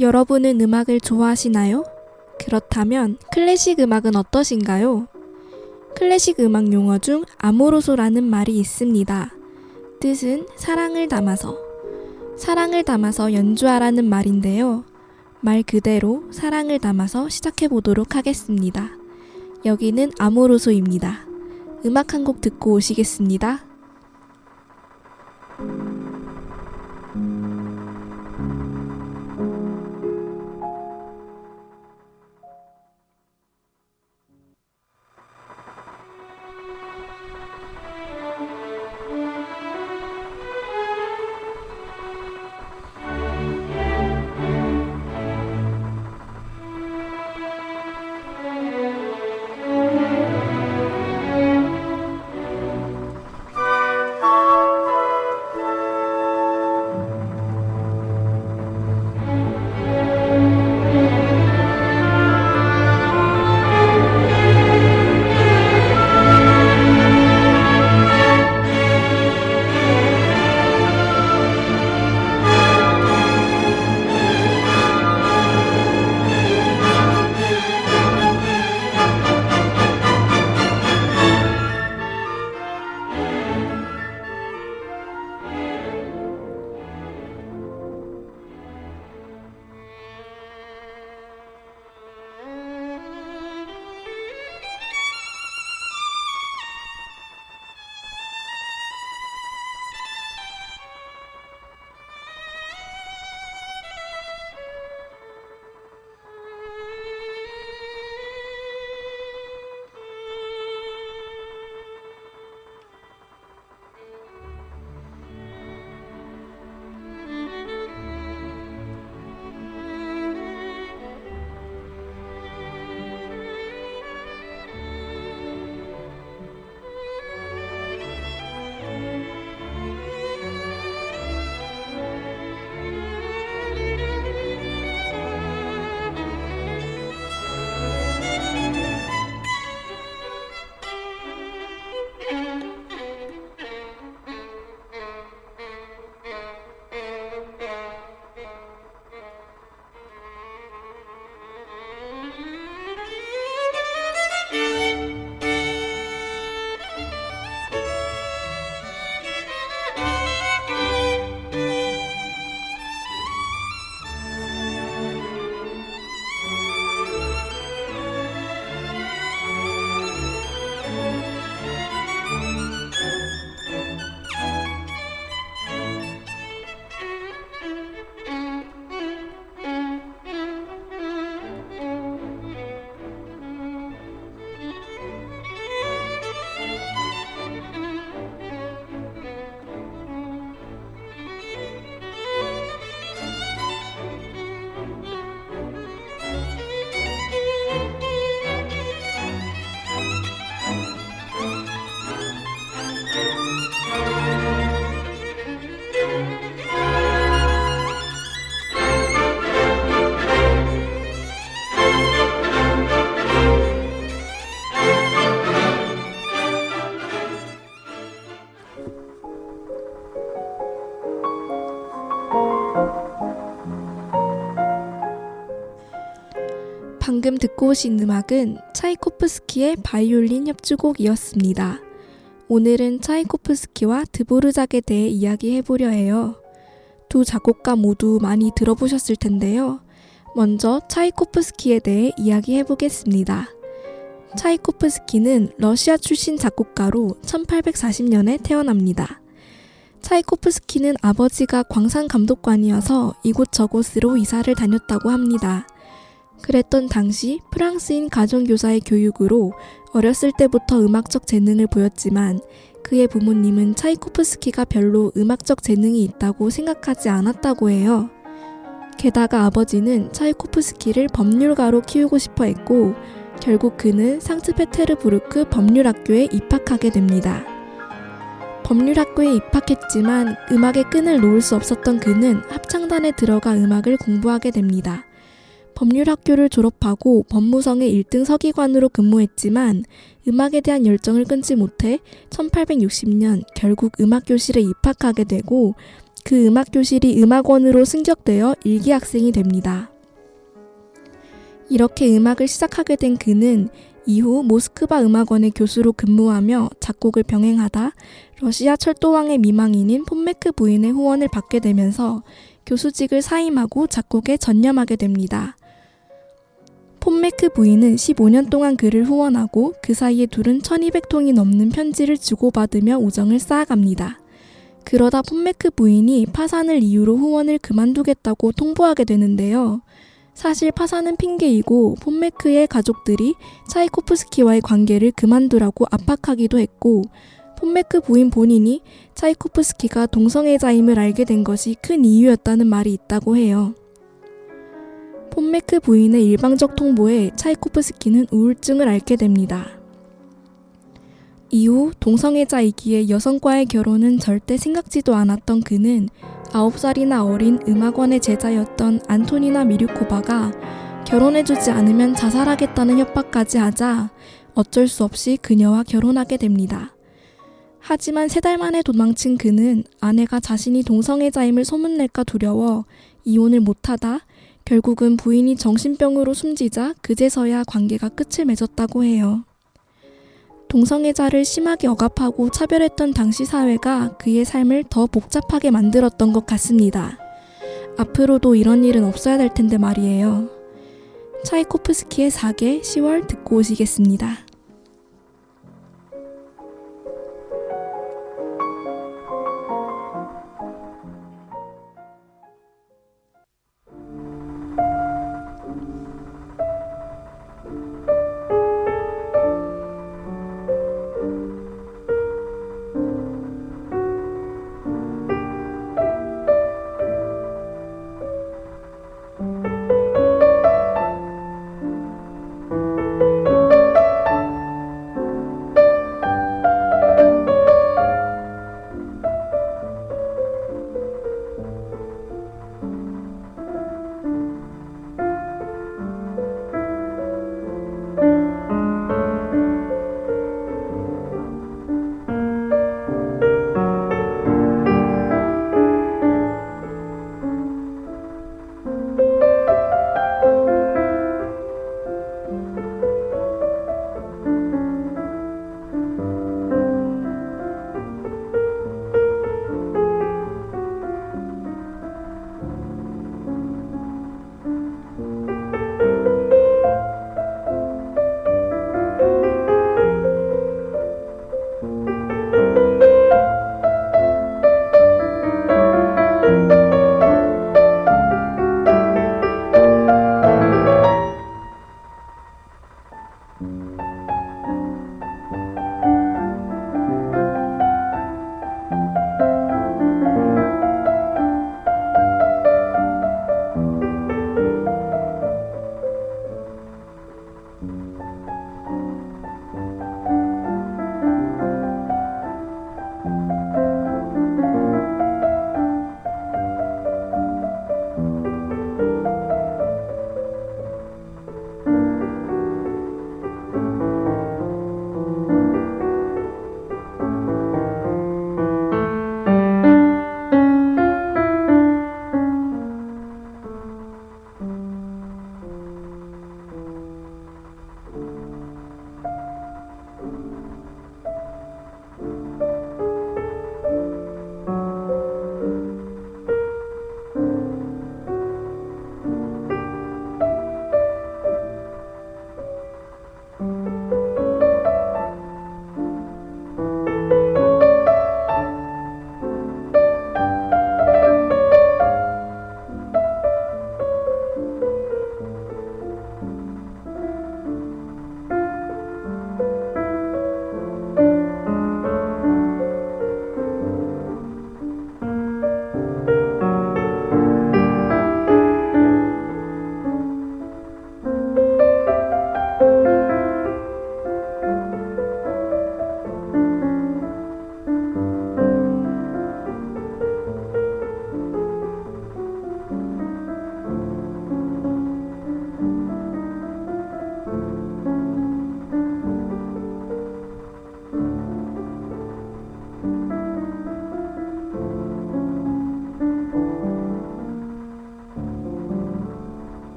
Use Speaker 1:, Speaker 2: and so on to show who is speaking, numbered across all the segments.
Speaker 1: 여러분은 음악을 좋아하시나요? 그렇다면 클래식 음악은 어떠신가요? 클래식 음악 용어 중 아모로소라는 말이 있습니다. 뜻은 사랑을 담아서 연주하라는 말인데요. 말 그대로 사랑을 담아서 시작해 보도록 하겠습니다. 여기는 아모로소입니다. 음악 한 곡 듣고 오시겠습니다. 방금 듣고 오신 음악은 차이코프스키의 바이올린 협주곡이었습니다. 오늘은 차이코프스키와 드보르작에 대해 이야기해보려 해요. 두 작곡가 모두 많이 들어보셨을 텐데요. 먼저 차이코프스키에 대해 이야기해보겠습니다. 차이코프스키는 러시아 출신 작곡가로 1840년에 태어납니다. 차이코프스키는 아버지가 광산 감독관이어서 이곳저곳으로 이사를 다녔다고 합니다. 그랬던 당시 프랑스인 가정교사의 교육으로 어렸을 때부터 음악적 재능을 보였지만 그의 부모님은 차이코프스키가 별로 음악적 재능이 있다고 생각하지 않았다고 해요. 게다가 아버지는 차이코프스키를 법률가로 키우고 싶어 했고 결국 그는 상트페테르부르크 법률학교에 입학하게 됩니다. 법률학교에 입학했지만 음악의 끈을 놓을 수 없었던 그는 합창단에 들어가 음악을 공부하게 됩니다. 법률학교를 졸업하고 법무성의 1등 서기관으로 근무했지만 음악에 대한 열정을 끊지 못해 1860년 결국 음악교실에 입학하게 되고 그 음악교실이 음악원으로 승격되어 일기 학생이 됩니다. 이렇게 음악을 시작하게 된 그는 이후 모스크바 음악원의 교수로 근무하며 작곡을 병행하다 러시아 철도왕의 미망인인 폼메크 부인의 후원을 받게 되면서 교수직을 사임하고 작곡에 전념하게 됩니다. 폼메크 부인은 15년 동안 그를 후원하고 그 사이에 둘은 1200통이 넘는 편지를 주고받으며 우정을 쌓아갑니다. 그러다 폼메크 부인이 파산을 이유로 후원을 그만두겠다고 통보하게 되는데요. 사실 파산은 핑계이고 폼메크의 가족들이 차이코프스키와의 관계를 그만두라고 압박하기도 했고 폼메크 부인 본인이 차이코프스키가 동성애자임을 알게 된 것이 큰 이유였다는 말이 있다고 해요. 폼메크 부인의 일방적 통보에 차이코프스키는 우울증을 앓게 됩니다. 이후 동성애자이기에 여성과의 결혼은 절대 생각지도 않았던 그는 9살이나 어린 음악원의 제자였던 안토니나 미류코바가 결혼해주지 않으면 자살하겠다는 협박까지 하자 어쩔 수 없이 그녀와 결혼하게 됩니다. 하지만 3달 만에 도망친 그는 아내가 자신이 동성애자임을 소문낼까 두려워 이혼을 못하다 결국은 부인이 정신병으로 숨지자 그제서야 관계가 끝을 맺었다고 해요. 동성애자를 심하게 억압하고 차별했던 당시 사회가 그의 삶을 더 복잡하게 만들었던 것 같습니다. 앞으로도 이런 일은 없어야 될 텐데 말이에요. 차이코프스키의 4개 10월 듣고 오시겠습니다.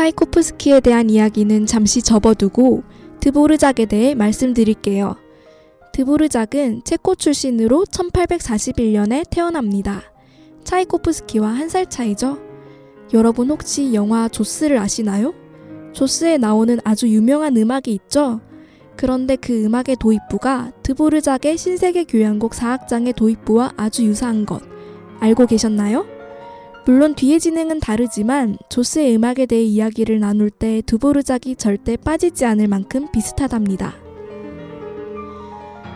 Speaker 1: 차이코프스키에 대한 이야기는 잠시 접어두고 드보르작에 대해 말씀드릴게요. 드보르작은 체코 출신으로 1841년에 태어납니다. 차이코프스키와 1살 차이죠? 여러분 혹시 영화 조스를 아시나요? 조스에 나오는 아주 유명한 음악이 있죠? 그런데 그 음악의 도입부가 드보르작의 신세계 교향곡 4악장의 도입부와 아주 유사한 것 알고 계셨나요? 물론 뒤의 진행은 다르지만 조스의 음악에 대해 이야기를 나눌 때 드보르작이 절대 빠지지 않을 만큼 비슷하답니다.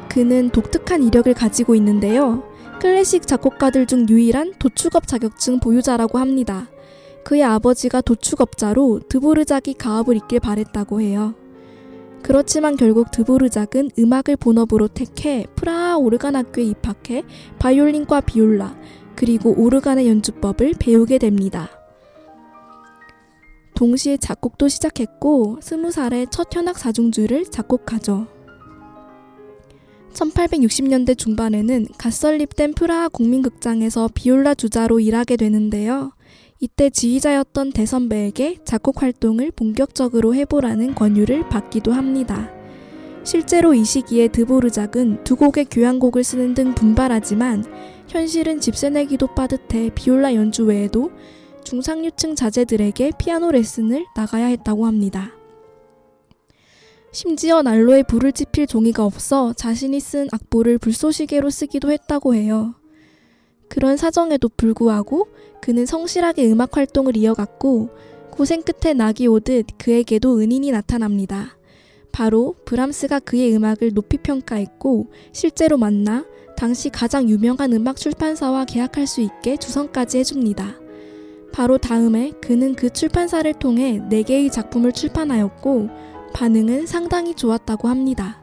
Speaker 1: 그는 독특한 이력을 가지고 있는데요. 클래식 작곡가들 중 유일한 도축업 자격증 보유자라고 합니다. 그의 아버지가 도축업자로 드보르작이 가업을 잇길 바랬다고 해요. 그렇지만 결국 드보르작은 음악을 본업으로 택해 프라하 오르간 학교에 입학해 바이올린과 비올라, 그리고 오르간의 연주법을 배우게 됩니다. 동시에 작곡도 시작했고 20살에 첫 현악 사중주를 작곡하죠. 1860년대 중반에는 갓 설립된 프라하 국민극장에서 비올라 주자로 일하게 되는데요. 이때 지휘자였던 대선배에게 작곡 활동을 본격적으로 해보라는 권유를 받기도 합니다. 실제로 이 시기에 드보르작은 2곡의 교향곡을 쓰는 등 분발하지만 현실은 집세 내기도 빠듯해 비올라 연주 외에도 중상류층 자제들에게 피아노 레슨을 나가야 했다고 합니다. 심지어 난로에 불을 지필 종이가 없어 자신이 쓴 악보를 불쏘시개로 쓰기도 했다고 해요. 그런 사정에도 불구하고 그는 성실하게 음악 활동을 이어갔고 고생 끝에 낙이 오듯 그에게도 은인이 나타납니다. 바로 브람스가 그의 음악을 높이 평가했고 실제로 만나 당시 가장 유명한 음악 출판사와 계약할 수 있게 주선까지 해줍니다. 바로 다음에 그는 그 출판사를 통해 4개의 작품을 출판하였고 반응은 상당히 좋았다고 합니다.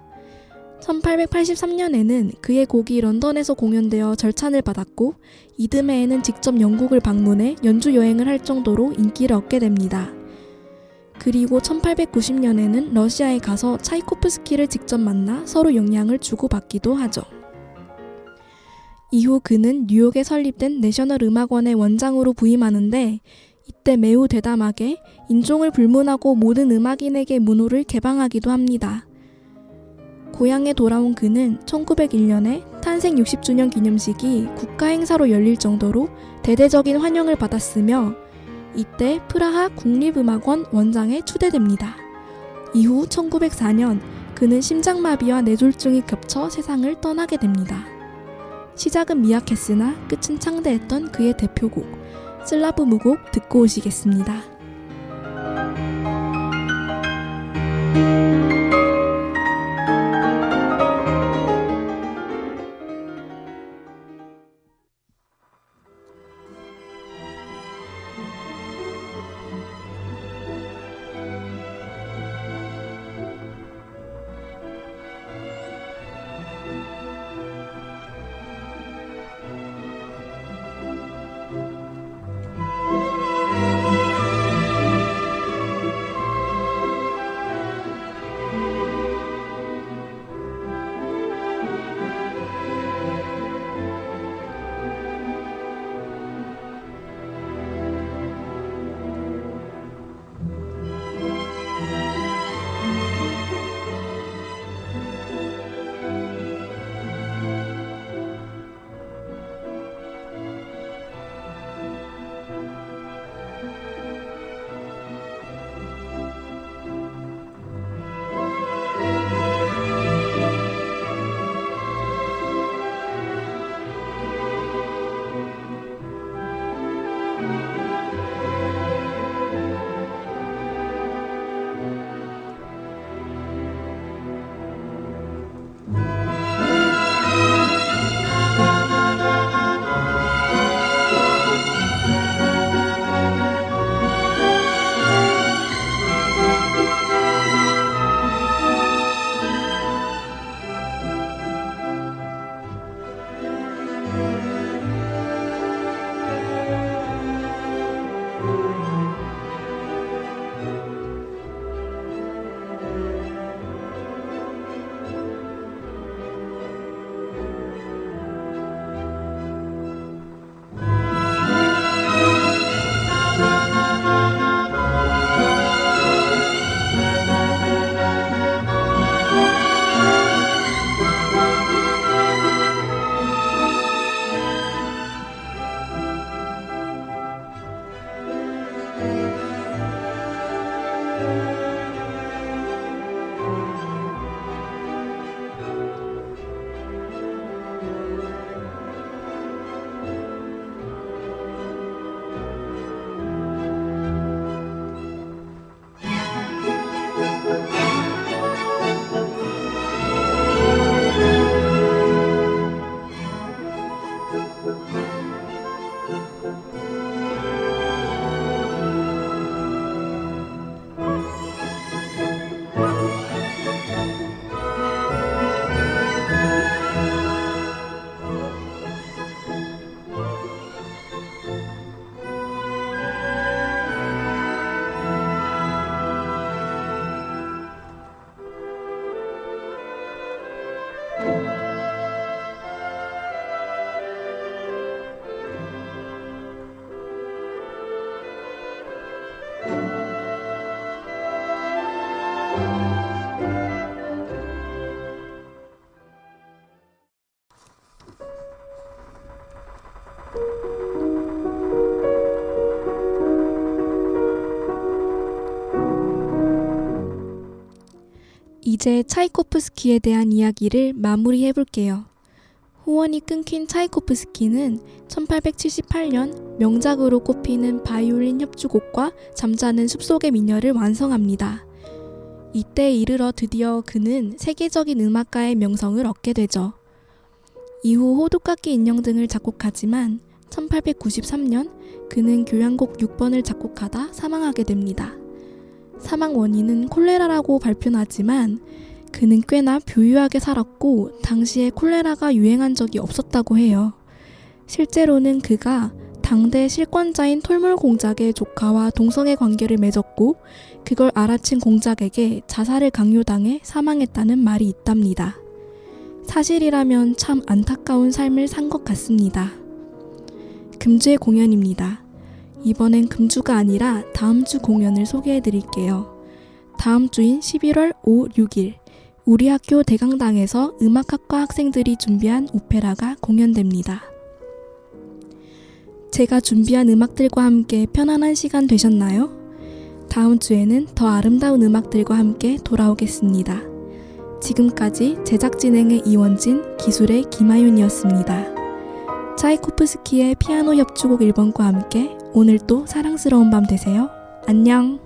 Speaker 1: 1883년에는 그의 곡이 런던에서 공연되어 절찬을 받았고 이듬해에는 직접 영국을 방문해 연주 여행을 할 정도로 인기를 얻게 됩니다. 그리고 1890년에는 러시아에 가서 차이코프스키를 직접 만나 서로 영향을 주고받기도 하죠. 이후 그는 뉴욕에 설립된 내셔널 음악원의 원장으로 부임하는데 이때 매우 대담하게 인종을 불문하고 모든 음악인에게 문호를 개방하기도 합니다. 고향에 돌아온 그는 1901년에 탄생 60주년 기념식이 국가 행사로 열릴 정도로 대대적인 환영을 받았으며 이때 프라하 국립음악원 원장에 추대됩니다. 이후 1904년 그는 심장마비와 뇌졸중이 겹쳐 세상을 떠나게 됩니다. 시작은 미약했으나 끝은 창대했던 그의 대표곡 슬라브 무곡 듣고 오시겠습니다. 이제 차이코프스키에 대한 이야기를 마무리해 볼게요. 후원이 끊긴 차이코프스키는 1878년 명작으로 꼽히는 바이올린 협주곡과 잠자는 숲속의 미녀를 완성합니다. 이때에 이르러 드디어 그는 세계적인 음악가의 명성을 얻게 되죠. 이후 호두깎이 인형 등을 작곡하지만 1893년 그는 교향곡 6번을 작곡하다 사망하게 됩니다. 사망 원인은 콜레라라고 발표는 하지만 그는 꽤나 부유하게 살았고 당시에 콜레라가 유행한 적이 없었다고 해요. 실제로는 그가 당대 실권자인 톨몰공작의 조카와 동성애 관계를 맺었고 그걸 알아챈 공작에게 자살을 강요당해 사망했다는 말이 있답니다. 사실이라면 참 안타까운 삶을 산 것 같습니다. 금주의 공연입니다. 이번엔 금주가 아니라 다음 주 공연을 소개해 드릴게요. 다음 주인 11월 5, 6일 우리 학교 대강당에서 음악학과 학생들이 준비한 오페라가 공연됩니다. 제가 준비한 음악들과 함께 편안한 시간 되셨나요? 다음 주에는 더 아름다운 음악들과 함께 돌아오겠습니다. 지금까지 제작 진행의 이원진, 기술의 김아윤이었습니다. 차이코프스키의 피아노 협주곡 1번과 함께 오늘도 사랑스러운 밤 되세요. 안녕!